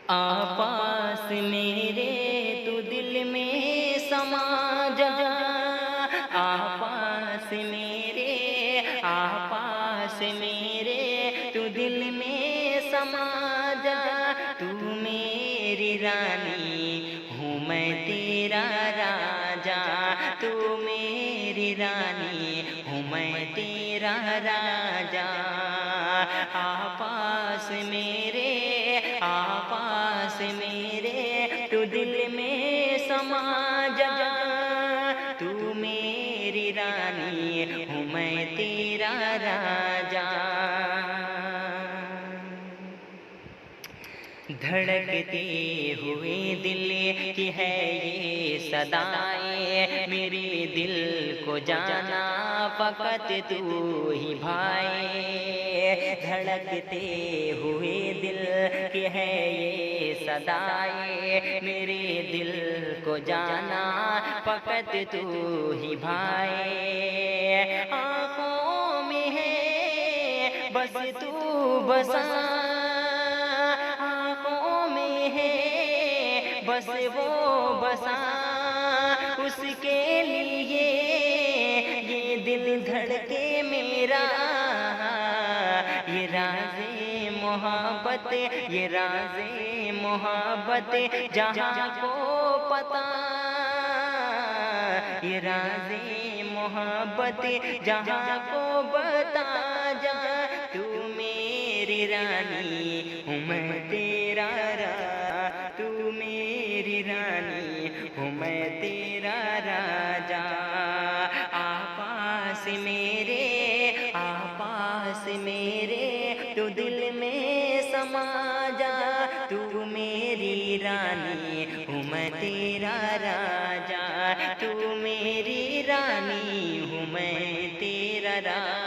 آپاس میرے تو دل میں سما جا، آپاس میرے، آپاس میرے تو دل میں سما جا، تو میری رانی ہوں میں تیرا راجا، تو میری رانی ہوں میں تیرا راجا، آپاس میرے، آپاس میرے تو دل میں سما جا، تو میری رانی ہوں میں تیرا راجا۔ دھڑکتے ہوئے دل کی ہے یہ صدائیں، میرے دل کو جانا فقط تو ہی بھائی، دھڑکتے ہوئے دل کی ہے یہ صدائیں، میرے دل کو جانا فقط تو ہی بھائی، آنکھوں میں ہے بس تو بسا، بس وہ بسا، اس کے لیے یہ دل دھڑکے میرا، یہ راز محبت، یہ راز محبت جہاں کو پتا، یہ راز محبت جہاں کو بتا جا، تو میری رانی ہوں میں تیرا راجا، تو میری رانی ہوں میں تیرا راجا، آپاس میرے، آپاس میرے تو دل میں سما جا، تو میری رانی ہوں میں تیرا راجا، تو میری رانی ہوں میں تیرا راجا۔